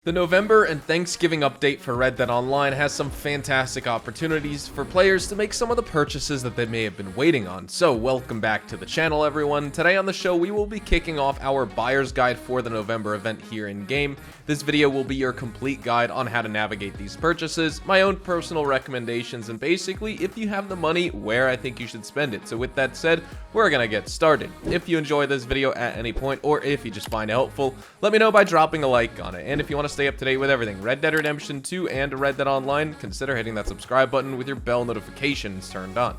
The November and Thanksgiving update for Red Dead Online has some fantastic opportunities for players to make some of the purchases that they may have been waiting on. So welcome back to the channel, everyone. Today on the show we will be kicking off our buyer's guide for the November event here in game. This video will be your complete guide on how to navigate these purchases, my own personal recommendations, and basically if you have the money, where I think you should spend it. So with that said, we're gonna get started. If you enjoy this video at any point, or if you just find it helpful, let me know by dropping a like on it. And if you want to stay up to date with everything Red Dead Redemption 2 and Red Dead Online, consider hitting that subscribe button with your bell notifications turned on.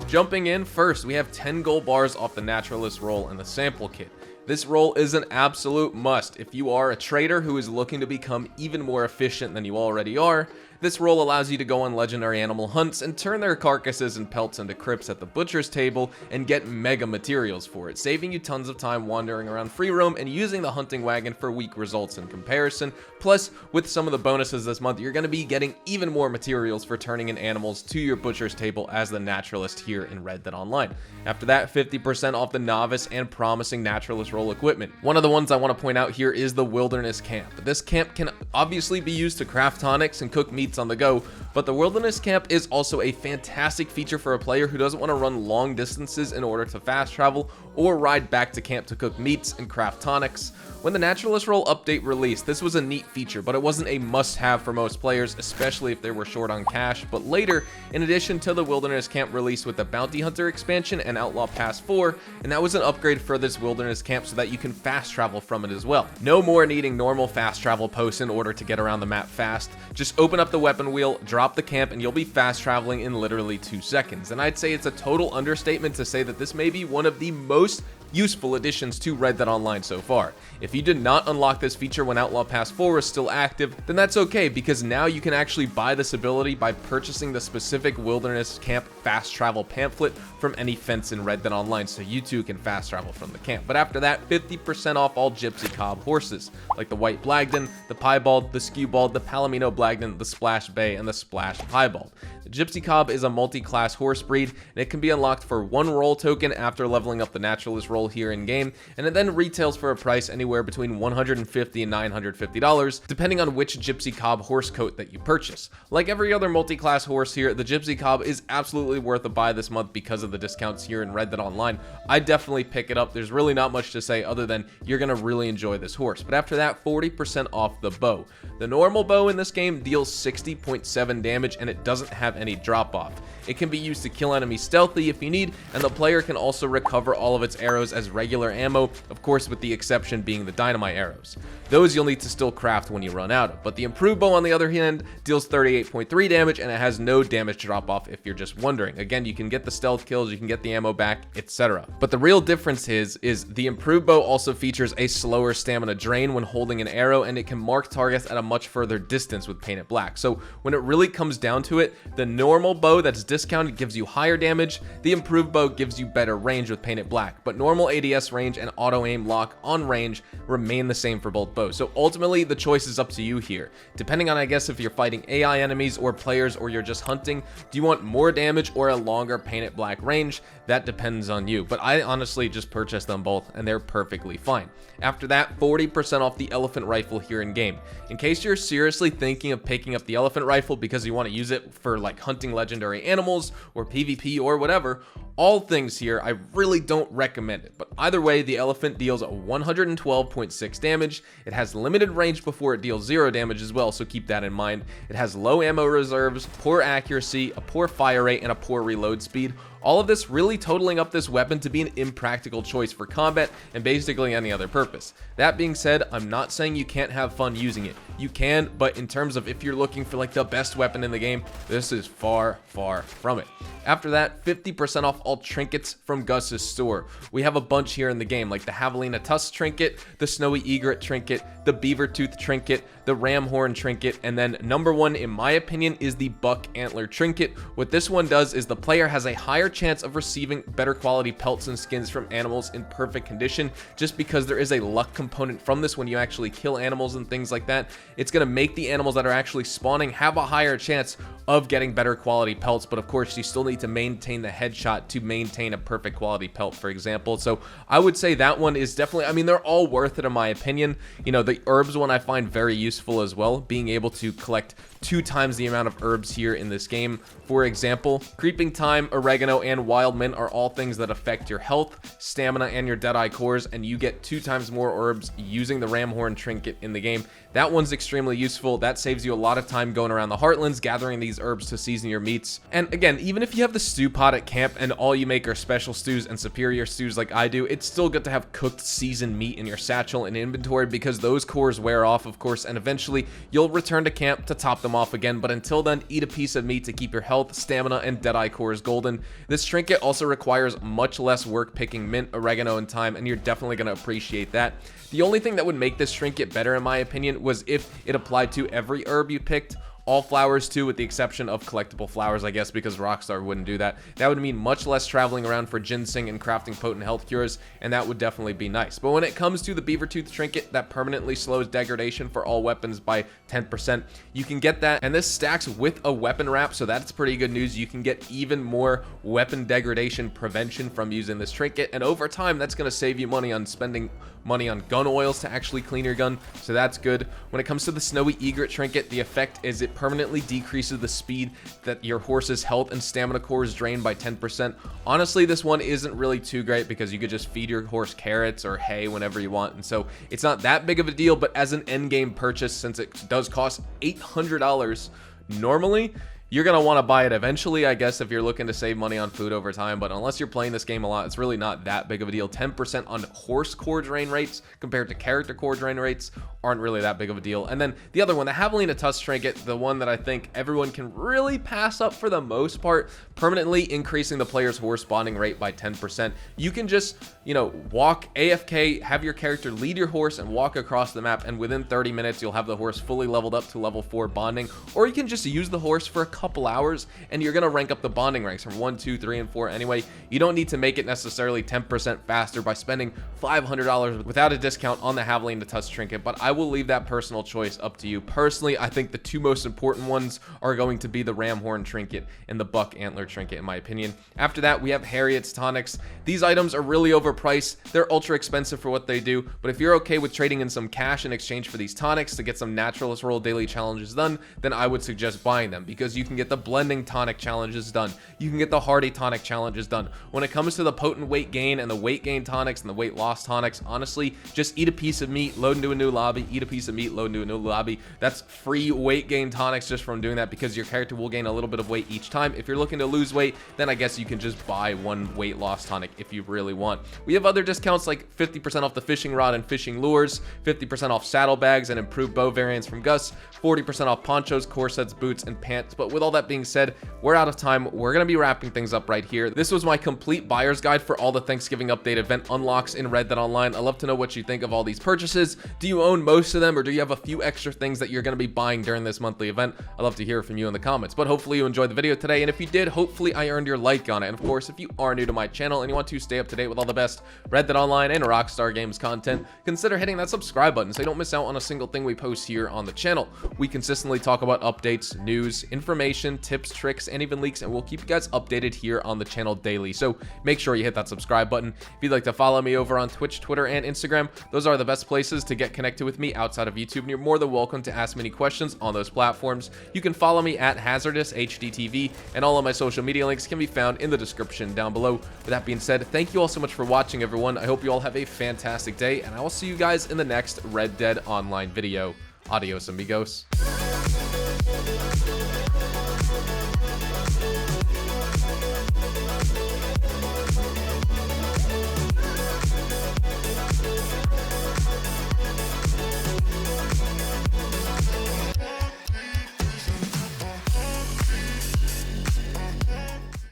Jumping in first, we have 10 gold bars off the Naturalist Roll and the sample kit. This roll is an absolute must if you are a trader who is looking to become even more efficient than you already are. This roll allows you to go on legendary animal hunts and turn their carcasses and pelts into crypts at the butcher's table and get mega materials for it, saving you tons of time wandering around free roam and using the hunting wagon for weak results in comparison. Plus, with some of the bonuses this month, you're going to be getting even more materials for turning in animals to your butcher's table as the naturalist here in Red Dead Online. After that, 50% off the novice and promising naturalist roll equipment. One of the ones I want to point out here is the wilderness camp. This camp can obviously be used to craft tonics and cook meats on the go, but the wilderness camp is also a fantastic feature for a player who doesn't want to run long distances in order to fast travel or ride back to camp to cook meats and craft tonics. When the Naturalist Roll update released, this was a neat feature, but it wasn't a must-have for most players, especially if they were short on cash. But later, in addition to the Wilderness Camp released with the Bounty Hunter expansion and Outlaw Pass 4, and that was an upgrade for this Wilderness Camp so that you can fast travel from it as well. No more needing normal fast travel posts in order to get around the map fast. Just open up the weapon wheel, drop the camp, and you'll be fast traveling in literally 2 seconds. And I'd say it's a total understatement to say that this may be one of the most useful additions to Red Dead Online so far. If you did not unlock this feature when Outlaw Pass 4 was still active, then that's okay, because now you can actually buy this ability by purchasing the specific Wilderness Camp fast travel pamphlet from any fence in Red Dead Online, so you too can fast travel from the camp. But after that, 50% off all Gypsy Cob horses, like the White Blagden, the Piebald, the Skewbald, the Palomino Blagden, the Splash Bay, and the Splash Piebald. The Gypsy Cob is a multi-class horse breed, and it can be unlocked for 1 roll token after leveling up the Naturalist Roll here in game, and it then retails for a price anywhere between $150 and $950, depending on which Gypsy Cob horse coat that you purchase. Like every other multi-class horse here, the Gypsy Cob is absolutely worth a buy this month because of the discounts here in Red Dead Online. I definitely pick it up. There's really not much to say other than you're gonna really enjoy this horse. But after that, 40% off the bow. The normal bow in this game deals 60.7 damage, and it doesn't have any drop off. It can be used to kill enemies stealthy if you need, and the player can also recover all of its arrows as regular ammo, of course with the exception being the dynamite arrows. Those you'll need to still craft when you run out of. But the improved bow on the other hand deals 38.3 damage, and it has no damage drop off if you're just wondering. Again, you can get the stealth kills, you can get the ammo back, etc. But the real difference is the improved bow also features a slower stamina drain when holding an arrow, and it can mark targets at a much further distance with Painted Black. So when it really comes down to it, the normal bow that's discounted gives you higher damage, the improved bow gives you better range with Painted Black, but normal ADS range and auto aim lock on range remain the same for both bows. So ultimately the choice is up to you here, depending on I guess if you're fighting AI enemies or players or you're just hunting. Do you want more damage or a longer Painted Black range? That depends on you, but I honestly just purchased them both and they're perfectly fine. After that, 40% off the elephant rifle here in game. In case you're seriously thinking of picking up the elephant rifle because you want to use it for like hunting legendary animals or PvP or whatever, all things here, I really don't recommend it. But either way, the elephant deals 112.6 damage. It has limited range before it deals 0 damage as well, so keep that in mind. It has low ammo reserves, poor accuracy, a poor fire rate, and a poor reload speed. All of this really totaling up this weapon to be an impractical choice for combat and basically any other purpose. That being said, I'm not saying you can't have fun using it. You can, but in terms of if you're looking for like the best weapon in the game, this is far, far from it. After that, 50% off all trinkets from Gus's store. We have a bunch here in the game, like the Javelina Tusk trinket, the Snowy Egret trinket, the Beaver Tooth trinket, the Ram Horn trinket, and then number one, in my opinion, is the Buck Antler trinket. What this one does is the player has a higher chance of receiving better quality pelts and skins from animals in perfect condition, just because there is a luck component from this. When you actually kill animals and things like that, it's going to make the animals that are actually spawning have a higher chance of getting better quality pelts. But of course, you still need to maintain the headshot to maintain a perfect quality pelt, for example. So I would say that one is definitely, I mean, they're all worth it in my opinion. You know, the herbs one I find very useful as well, being able to collect 2 times the amount of herbs here in this game. For example, creeping thyme, oregano, and wild mint are all things that affect your health, stamina, and your deadeye cores, and you get 2 times more herbs using the ram horn trinket in the game. That one's extremely useful. That saves you a lot of time going around the heartlands gathering these herbs to season your meats. And again, even if you have the stew pot at camp and all you make are special stews and superior stews like I do, it's still good to have cooked seasoned meat in your satchel and inventory, because those cores wear off, of course, and eventually you'll return to camp to top them off again. But until then, eat a piece of meat to keep your health, stamina, and deadeye cores golden. This trinket also requires much less work picking mint, oregano, and thyme, and you're definitely going to appreciate that. The only thing that would make this trinket better, in my opinion, was if it applied to every herb you picked. All flowers too, with the exception of collectible flowers, I guess, because Rockstar wouldn't do that. That would mean much less traveling around for ginseng and crafting potent health cures, and that would definitely be nice. But when it comes to the beaver tooth trinket that permanently slows degradation for all weapons by 10%, you can get that, and this stacks with a weapon wrap, so that's pretty good news. You can get even more weapon degradation prevention from using this trinket, and over time, that's going to save you money on spending money on gun oils to actually clean your gun, so that's good. When it comes to the snowy egret trinket, the effect is it permanently decreases the speed that your horse's health and stamina cores drain by 10%. Honestly, this one isn't really too great because you could just feed your horse carrots or hay whenever you want, and so it's not that big of a deal. But as an endgame purchase, since it does cost $800 normally, you're going to want to buy it eventually, I guess, if you're looking to save money on food over time. But unless you're playing this game a lot, it's really not that big of a deal. 10% on horse core drain rates compared to character core drain rates aren't really that big of a deal. And then the other one, the Javelina Tusk trinket, the one that I think everyone can really pass up for the most part, permanently increasing the player's horse spawning rate by 10%. You can just, you know, walk AFK, have your character lead your horse and walk across the map, and within 30 minutes, you'll have the horse fully leveled up to level 4 bonding. Or you can just use the horse for a couple hours and you're going to rank up the bonding ranks from 1, 2, 3, and 4 anyway. You don't need to make it necessarily 10% faster by spending $500 without a discount on the Javelina Tusk trinket, but I will leave that personal choice up to you. Personally, I think the 2 most important ones are going to be the ram horn trinket and the buck antler trinket, in my opinion. After that, we have Harriet's Tonics. These items are really overpriced. They're ultra expensive for what they do, but if you're okay with trading in some cash in exchange for these tonics to get some Naturalist Roll daily challenges done, then I would suggest buying them, because you can get the blending tonic challenges done. You can get the hardy tonic challenges done. When it comes to the potent weight gain and the weight gain tonics and the weight loss tonics, honestly, just eat a piece of meat, load into a new lobby, eat a piece of meat, load into a new lobby. That's free weight gain tonics just from doing that, because your character will gain a little bit of weight each time. If you're looking to lose weight, then I guess you can just buy one weight loss tonic if you really want. We have other discounts like 50% off the fishing rod and fishing lures, 50% off saddlebags and improved bow variants from Gus, 40% off ponchos, corsets, boots, and pants. But with all that being said, we're out of time. We're going to be wrapping things up right here. This was my complete buyer's guide for all the Thanksgiving update event unlocks in Red Dead Online. I'd love to know what you think of all these purchases. Do you own most of them, or do you have a few extra things that you're going to be buying during this monthly event? I'd love to hear from you in the comments. But hopefully you enjoyed the video today, and if you did, hopefully I earned your like on it. And of course, if you are new to my channel and you want to stay up to date with all the best Red Dead Online and Rockstar Games content, consider hitting that subscribe button so you don't miss out on a single thing we post here on the channel. We consistently talk about updates, news, information, tips, tricks, and even leaks, and we'll keep you guys updated here on the channel daily. So make sure you hit that subscribe button. If you'd like to follow me over on Twitch, Twitter, and Instagram, those are the best places to get connected with me outside of YouTube, and you're more than welcome to ask me any questions on those platforms. You can follow me at HazardousHDTV, and all of my social media links can be found in the description down below. With that being said, thank you all so much for watching, everyone. I hope you all have a fantastic day, and I will see you guys in the next Red Dead Online video. Adios, amigos.